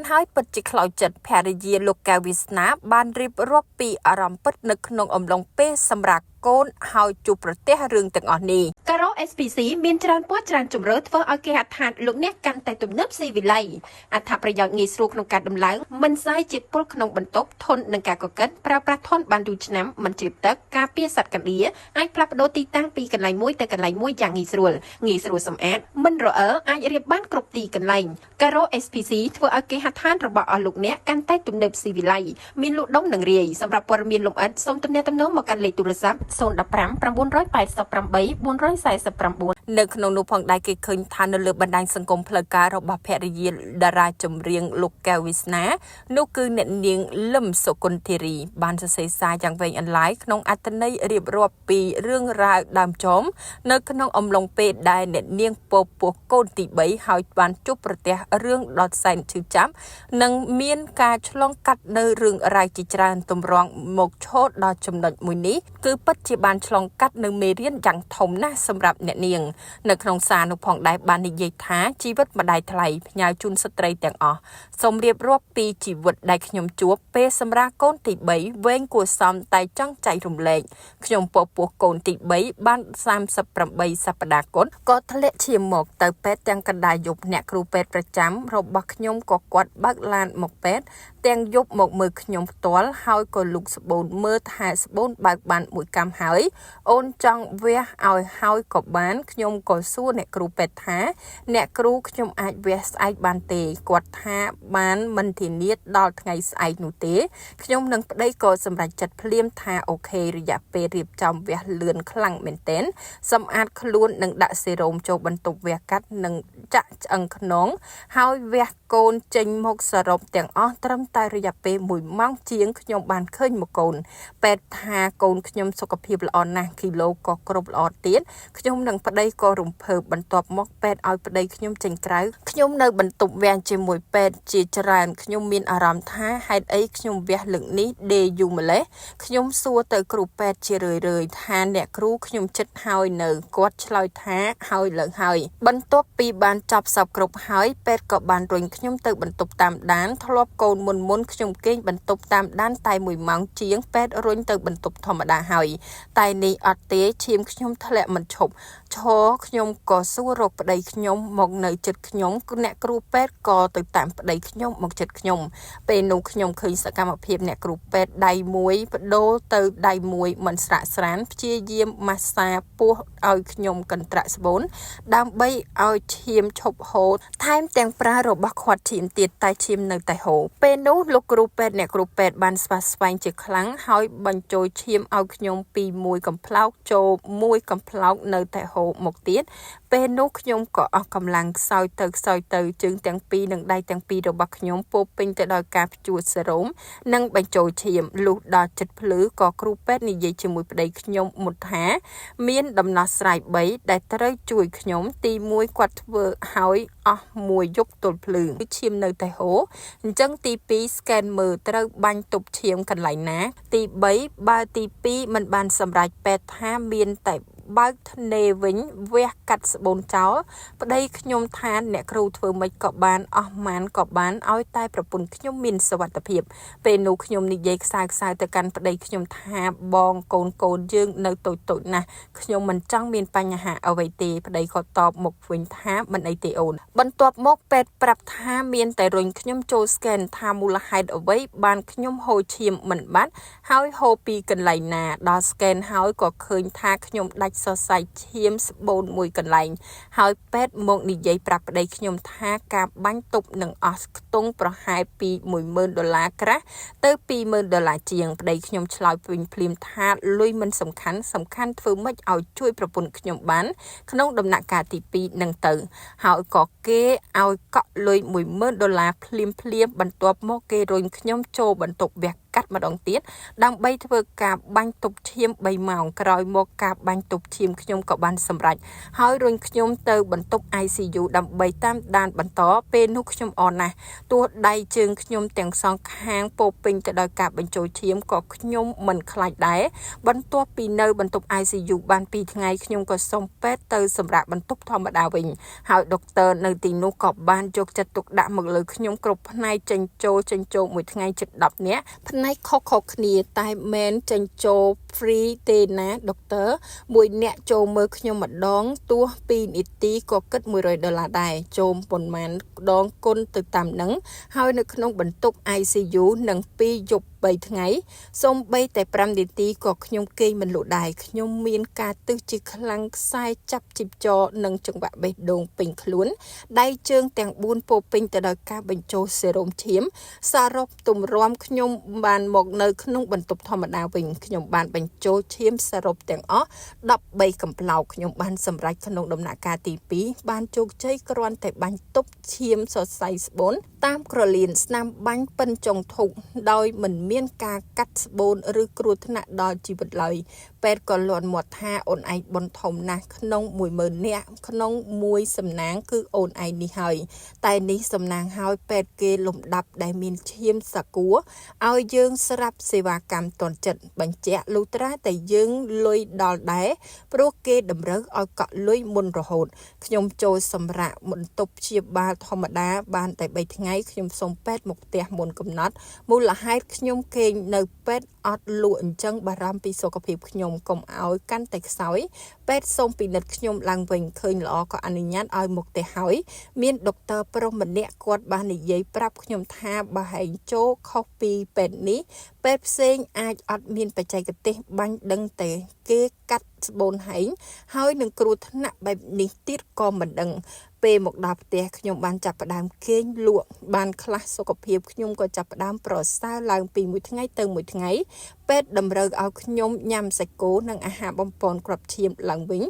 ហើយពិតជាខ្លោចចិត្តភរិយាលោកកែវវាសនាបានរៀបរាប់ពីអារម្មណ៍ពិតនៅក្នុងអំឡុងពេលសម្រាប់កូនហើយជួបប្រទះរឿងទាំងអស់នេះការ៉ូ SPC មានច្រើនពណ៌ច្រើនជម្រើសធ្វើឲ្យគេហដ្ឋានលោកអ្នកកាន់តែទំនើបស៊ីវិល័យអត្ថប្រយោជន៍ងាយស្រួលក្នុងការដំឡើងមិនសាយជាតិពុលក្នុងបន្ទប់ធន់នឹងការកកិតប្រើប្រាស់ធន់បានយូរឆ្នាំមិនជ្រាបទឹកការពារសត្វកណ្ដៀអាចផ្លាស់ប្ដូរទីតាំងពីកន្លែងមួយទៅកន្លែងមួយយ៉ាងងាយស្រួលសម្អាតមិនរអិលអាចរៀបបានគ្រប់ទីកន្លែងការ៉ូ SPC ធ្វើឲ្យគេហដ្ឋានរបស់អស់លោកអ្នកកាន់តែទំនើបស៊ីវិល័យមានលក់ដុំនិងរាយសម្រាប់ព័ត៌មានលម្អិតសូមទំនាក់ទំនងមកកាន់លេខទូរស័ព្ទ015 988 449នៅក្នុងនោះផងដែរគេឃើញថានៅលើបណ្ដាញសង្គមផ្លូវការរបស់ភរិយាតារាចម្រៀងលោកកែវវាសនានោះគឺអ្នកនាងលឹមសុគន្ធារីបានសរសេរសារយ៉ាងវែងអន្លាយក្នុងអត្ថន័យរៀបរាប់ពីរឿងរ៉ាវដើមចំនៅក្នុងអំឡុងពេលដែលអ្នកនាងពពោះកូនទី3ហើយបានជួបប្រទះរឿងដ៏សែនឈឺចាប់និងមានការឆ្លងកាត់នៅរឿងរ៉ាវជាច្រើនទម្រាំមកឈរដល់ចំណុចមួយនេះគឺពិតជាបានឆ្លងកាត់នៅមេរៀនយ៉ាងធំណាស់សម្រាប់អ្នកនាងនៅក្នុងសារនោះផងដែរបាននិយាយថាជីវិតម្ដាយថ្លៃផ្ញើជូនស្ត្រីទាំងអស់សូមរៀបរាប់ពីជីវិតដែលខ្ញុំជួបពេលសម្រាប់កូនទី3វែងគួរសមតែចង់ចែករំលែកខ្ញុំពពោះកូនទី3បាន38សប្តាហ៍គត់ក៏ធ្លាក់ឈាមមកទៅពេទ្យទាំងកណ្ដាលយប់អ្នកគ្រូពេទ្យប្រចាំរបស់ខ្ញុំក៏គាត់បើកឡានមកពេទ្យទាំងយប់មកមើលខ្ញុំផ្ទាល់ហើយក៏លូកស្បូនមើលថាស្បូនបើកបាន1កាំហើយអូនចង់វះឲ្យហើយក៏បានខ្ញុំក៏សួរអ្នកគ្រូពេទ្យថាអ្នកគ្រូខ្ញុំអាចវះស្អែកបានទេគាត់ថាបានមិនធានាដល់ថ្ងៃស្អែកនោះទេខ្ញុំនឹងប្តីក៏សម្រេចចិត្តភ្លាមថាអូខេរយៈពេលរៀបចំវះលឿនខ្លាំងមែនទែនសម្អាតខ្លួននិងដាក់សេរ៉ូមចូលបន្ទប់វះកាត់និងចាក់ឆ្អឹងខ្នងហើយវះកូនចេញមកសរុបទាំងអស់ត្រឹមតែរយៈពេល1ម៉ោងជាងខ្ញុំបានឃើញមកកូនពេទ្យថាកូនខ្ញុំសុខភាពល្អណាស់គីឡូក៏គ្រប់ល្អទៀតខ្ញុំនិងប្តីក៏រំភើបបន្ទាប់មកពេទ្យឲ្យប្តីខ្ញុំចេញក្រៅខ្ញុំនៅបន្ទប់វះជាមួយពេទ្យជាច្រើនខ្ញុំមានអារម្មណ៍ថាហេតុអីខ្ញុំវះលើកនេះដេយូរម្លេះខ្ញុំសួរទៅគ្រូពេទ្យជារឿយថាអ្នកគ្រូខ្ញុំចិត្តហើយនៅគាត់ឆ្លើយថាហើយលើហើយបន្ទាប់ពីបានចប់សពគ្រប់ហើយពេទ្យក៏បានរុញខ្ញុំទៅបន្ទប់តាមដានធ្លាប់កូនមុនខ្ញុំគេងបន្ទប់តាមដានតែ1ម៉ោងជាងពេទ្យរុញទៅបន្ទប់ធម្មតាហើយតែនេះអត់ទេឈាមខ្ញុំធ្លាក់មិនឈប់ឈរខ្ញុំក៏សួររកប្តីខ្ញុំមកនៅចិត្តខ្ញុំអ្នកគ្រូពេទ្យក៏ទៅតាមប្តីខ្ញុំមកចិត្តខ្ញុំពេលនោះខ្ញុំឃើញសកម្មភាពអ្នកគ្រូពេទ្យដៃមួយបដូរទៅដៃមួយមិនស្រាកស្រានព្យាយាមម៉ាស្សាពោះឲ្យខ្ញុំកន្ត្រាក់ស្បូនដើម្បីឲ្យឈាមឈប់ហូរថែមទាំងប្រើរបស់ខាត់ឈាមទៀតតែឈាមនៅតែហូរពេលនោះលោកគ្រូពេទ្យអ្នកគ្រូពេទ្យបានស្វាស្វែងជាខ្លាំងហើយបញ្ចូលឈាមឲ្យខ្ញុំពី1កំប្លោកចូល1កំប្លោកនៅតែហូរមកទៀតពេលនោះខ្ញុំក៏អស់កម្លាំងខ្សោយទៅជើងទាំងពីរនិងដៃទាំងពីររបស់ខ្ញុំពោពេញទៅដោយការភ្ជួរសេរ៉ូមនិងបញ្ចូលឈាមលុះដល់ចិត្តភ្លឺក៏គ្រូពេទ្យនិយាយជាមួយប្តីខ្ញុំមុតថាមានដំណោះស្រាយ3ដែលត្រូវជួយខ្ញុំទី1គាត់ធ្វើឲ្យអស់មួយយប់ទល់ភ្លឺឈាមនៅតែហូរអញ្ចឹងទី2ស្កេនមើលត្រូវបាញ់ទប់ឈាមកន្លែងណាទី3បើទី2មិនបានសម្រេចពេទ្យថាមានតែបើកធ្នេវិញវះកាត់ស្បូនចោលប្តីខ្ញុំថាអ្នកគ្រូធ្វើមិនក៏បានអស់ម៉ានក៏បានឲ្យតែប្រពន្ធខ្ញុំមានសុវត្ថិភាពពេលនោះខ្ញុំនិយាយខ្សៅទៅកាន់ប្តីខ្ញុំថាបងកូនយើងនៅតូចណាស់ខ្ញុំមិនចង់មានបញ្ហាអ្វីទេប្តីក៏តបមកវិញថាមិនអីទេអូនបន្ទាប់មកពេទ្យប្រាប់ថាមានតែរុញខ្ញុំចូលស្កេនថាមូលហេតុអ្វីបានខ្ញុំហូរឈាមមិនបាត់ហើយហូរពីកន្លែងណាដល់ស្កេនហើយក៏ឃើញថាខ្ញុំដាច់សរសៃឈាមស្បូនមួយកន្លែងហើយពេទ្យមកនិយាយប្រាប់ប្តីខ្ញុំថាការបាញ់ទប់នឹងអស់ខ្ទង់ប្រហែលពី$10,000ក្រាស់ទៅ$20,000ជាងប្តីខ្ញុំឆ្លើយវិញភ្លាមថាលុយមិនសំខាន់ធ្វើម៉េចឲ្យជួយប្រពន្ធខ្ញុំបានក្នុងដំណាក់កាលទី2នឹងទៅហើយក៏គេឲ្យកក់លុយ$10,000ភ្លាមបន្ទាប់មកគេរុញខ្ញុំចូលបន្ទប់វះ កាត់ម្ដងទៀតដើម្បីធ្វើការបាញ់ទប់ឈាម3ម៉ោងក្រោយមកការបាញ់ទប់ឈាមខ្ញុំក៏បានសម្រេចហើយរុញខ្ញុំទៅបន្ទប់ ICU ដើម្បីតាមដានបន្តពេលនោះខ្ញុំអន់ណាស់ទោះដៃជើងខ្ញុំទាំងសងខាងពោពេញទៅដោយការបញ្ចូលឈាមក៏ខ្ញុំមិនខ្លាចដែរបន្ទាប់ពីនៅបន្ទប់ ICU បាន2ថ្ងៃខ្ញុំក៏សុំពេទ្យទៅសម្រាប់បន្ទប់ធម្មតាវិញហើយដុកទ័រនៅទីនោះក៏បានយកចិត្តទុកដាក់មកលើខ្ញុំគ្រប់ផ្នែកចិញ្ចូលមួយថ្ងៃជិត10នាក់ផ្នែកខុសៗគ្នាតែមិនចិញ្ចូល free ទេណាដុកទ័រមួយអ្នកចូលមើលខ្ញុំម្ដងទោះ2នាទីក៏គិត$100ដែរចូលប៉ុន្មានដងគុណទៅតាមនឹងហើយនៅក្នុងបន្ទប់ ICU នឹង2យប់3ថ្ងៃសូម្បីតែ5នាទីក៏ខ្ញុំគេងមិនលក់ដែរខ្ញុំមានការទឹះជាខ្លាំងខ្សែចាប់ជីបចរនិងចង្វាក់បេះដូងពេញខ្លួនដៃជើងទាំង4ពោពេញទៅដោយការបញ្ចូលសេរ៉ូមឈាមសរុបទម្រាំខ្ញុំបានមកនៅក្នុងបន្ទប់ធម្មតាវិញខ្ញុំបានបញ្ចូលឈាមសរុបទាំងអស់13កំប្លោកខ្ញុំបានសម្រេចក្នុងដំណាក់កាលទី2បានជោគជ័យគ្រាន់តែបាញ់ទប់ឈាមសរសៃស្បូនតាមក្រលៀនស្នាមបាញ់ប៉ិនចុងធុកដោយមិនមានការកាត់ស្បូនឬគ្រោះថ្នាក់ដល់ជីវិតឡើយពេទ្យក៏លាន់មាត់ថាអូនឯងបនធំណាស់ក្នុង10000នាក់ក្នុងមួយសំណាងគឺអូនឯងនេះហើយតែនេះសំណាងហើយពេទ្យគេលំដាប់ដែលមានឈាមសាគួរឲ្យយើងស្រាប់សេវាកម្មតនចិត្តបញ្ជាក់លុត្រាតែយើងលុយដល់ដែរព្រោះគេតម្រូវឲ្យកក់លុយមុនរហូតខ្ញុំចូលសម្រាកបន្ទប់ព្យាបាលធម្មតាបានតែ3ថ្ងៃខ្ញុំសូមពេទ្យមកផ្ទះមុនកំណត់មូលហេតុខ្ញុំគេងនៅពេទ្យអត់លក់អញ្ចឹងបារម្ភពីសុខភាពខ្ញុំកុំឲ្យកាន់តែខ្សោយពេទ្យសូមពិនិត្យខ្ញុំឡើងវិញឃើញល្អក៏អនុញ្ញាតឲ្យមកផ្ទះហើយមានដុកទ័រប្រុសម្នាក់គាត់បាននិយាយប្រាប់ខ្ញុំថាបើហែងចូលខុសពីពេទ្យនេះពេទ្យផ្សេងអាចអត់មានបច្ចេកទេសបាញ់ដឹងតែគេកាត់ស្បូនហែងហើយនឹងគ្រោះថ្នាក់បែបនេះទៀតក៏មិនដឹងពេលមកដល់ផ្ទះខ្ញុំបានចាប់ផ្ដើមគេងលក់បានខ្លះសុខភាពខ្ញុំក៏ចាប់ផ្ដើមប្រសើរឡើងពីមួយថ្ងៃទៅមួយថ្ងៃពេទ្យតម្រូវឲ្យខ្ញុំញ៉ាំសាច់គោនិងអាហារបំពន់គ្រាប់ឈាមឡើងវិញ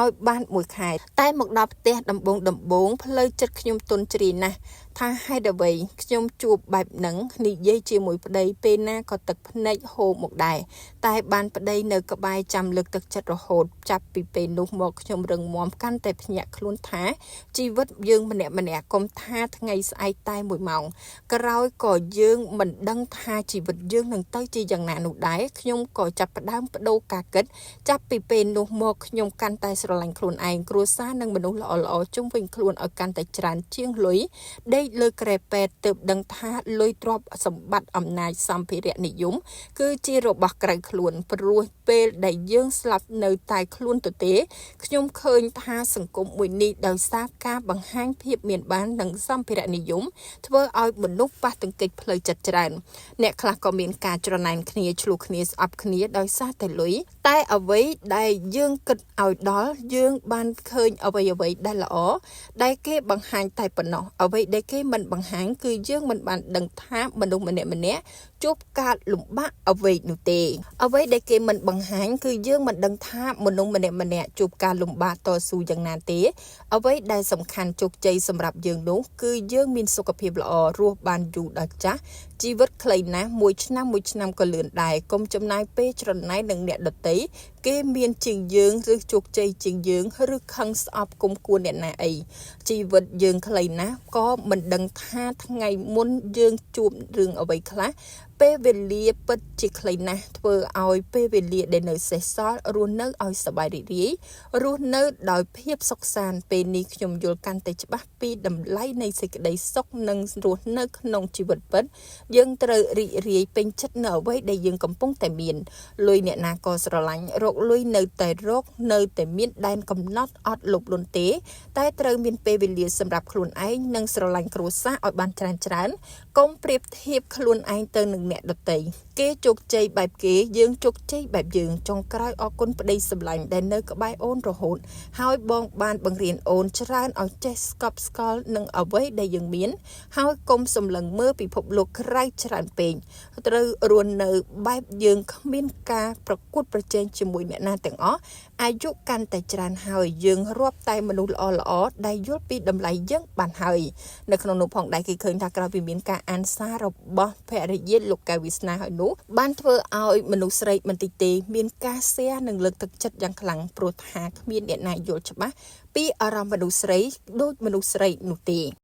ឲ្យបានមួយខែតែមកដល់ផ្ទះដំបងផ្លូវចិត្តខ្ញុំទន់ជ្រាយណាស់ថាហេតុអ្វីខ្ញុំជួបបែបហ្នឹងនិយាយជាមួយប្តីពេលណាក៏ទឹកភ្នែកហូរមកដែរតែបានប្តីនៅក្បែរចាំលើកទឹកចិត្តរហូតចាប់ពីពេលនោះមកខ្ញុំរឹងមាំកាន់តែភ្ញាក់ខ្លួនថាជីវិតយើងម្នាក់កុំថាថ្ងៃស្អែកតែ1ម៉ោងក្រោយក៏យើងមិនដឹងថាជីវិតយើងនឹងទៅជាយ៉ាងណានោះដែរខ្ញុំក៏ចាប់ផ្ដើមបដូរការគិតចាប់ពីពេលនោះមកខ្ញុំកាន់តែស្រឡាញ់ខ្លួនឯងគ្រួសារនិងមនុស្សល្អៗជុំវិញខ្លួនឲ្យកាន់តែច្រើនជាងលុយដេកលើក្រែពេទ្យទើបដឹងថាលុយទ្រព្យសម្បត្តិអំណាចសម្ភារៈនិយមគឺជារបស់ក្រៅខ្លួនព្រោះពេលដែលយើងស្លាប់នៅតែខ្លួនទៅទេខ្ញុំឃើញថាសង្គមមួយនេះដោយសារការបង្ហាញភាពមានបាននិងសម្ភារៈនិយមធ្វើឲ្យមនុស្សប៉ះទង្គិចផ្លូវចិត្តច្រើនអ្នកខ្លះក៏មានការច្រណែនគ្នាឆ្លោះគ្នាស្អប់គ្នាដោយសារតែលុយតែអ្វីដែលយើងគិតឲ្យដល់យើងបានឃើញអ្វីដែលល្អដែលគេបង្ហាញតែប៉ុណ្ណោះអ្វីដែលគេមិនបង្ហាញគឺយើងមិនបានដឹងថាមនុស្សម្នាក់ជួបការលំបាកអ្វីនោះទេអ្វីដែលគេមិនបង្ហាញគឺយើងមិនដឹងថាមនុស្សម្នាក់ជួបការលំបាកតស៊ូយ៉ាងណាទេអ្វីដែលសំខាន់ជោគជ័យសម្រាប់យើងនោះគឺយើងមានសុខភាពល្អរស់បានយូរដល់ចាស់ជីវិតខ្លីណាស់មួយឆ្នាំក៏លឿនដែរកុំចំណាយពេលច្រណែននឹងអ្នកដទៃគេមានជាងយើងឬជោគជ័យជាងយើងឬខឹងស្អប់គុំគួរអ្នកណាអីជីវិតយើងខ្លីណាស់ក៏មិនដឹងថាថ្ងៃមុនយើងជួបរឿងអ្វីខ្លះពេលវេលាពិតជាខ្លីណាស់ធ្វើឲ្យពេលវេលាដែលនៅសេសសល់រស់នៅឲ្យសប្បាយរីករាយរស់នៅដោយភាពសុខសាន្តពេលនេះខ្ញុំយល់កាន់តែច្បាស់ពីតម្លៃនៃសេចក្តីសុខនិងរស់នៅក្នុងជីវិតពិតយើងត្រូវរីករាយពេញចិត្តនៅអ្វីដែលយើងកំពុងតែមានលុយអ្នកណាក៏ស្រឡាញ់រកលុយនៅតែរកនៅតែមានដែនកំណត់អត់លោភលន់ទេតែត្រូវមានពេលវេលាសម្រាប់ខ្លួនឯងនិងស្រឡាញ់គ្រួសារឲ្យបានច្រើនកុំប្រៀបធៀបខ្លួនឯងទៅនឹងអ្នកដទៃគេជោគជ័យបែបគេយើងជោគជ័យបែបយើងចុងក្រោយអរគុណប្តីសម្លាញ់ដែលនៅក្បែរអូនរហូតហើយបងបានបង្រៀនអូនច្រើនឲ្យចេះស្កប់ស្កល់នឹងអ្វីដែលយើងមានហើយកុំសម្លឹងមើលពិភពលោកក្រៅច្រើនពេកត្រូវរស់នៅបែបយើងគ្មានការប្រកួតប្រជែងជាមួយអ្នកណាទាំងអស់ អាយុកាន់តែច្រើនហើយយើងរាប់តែមនុស្សល្អៗដែលយល់ពីតម្លៃយើងបានហើយនៅក្នុងនោះផងដែរគេឃើញថាក្រោយពីមានការអានសាររបស់ភរិយាលោកកែវវាសនាហើយនោះបានធ្វើឲ្យមនុស្សស្រីមិនតិចទេមានការshareនិងលើកទឹកចិត្តយ៉ាងខ្លាំងព្រោះថាគ្មានអ្នកណាយល់ច្បាស់ពីអារម្មណ៍មនុស្សស្រីដូចមនុស្សស្រីនោះទេ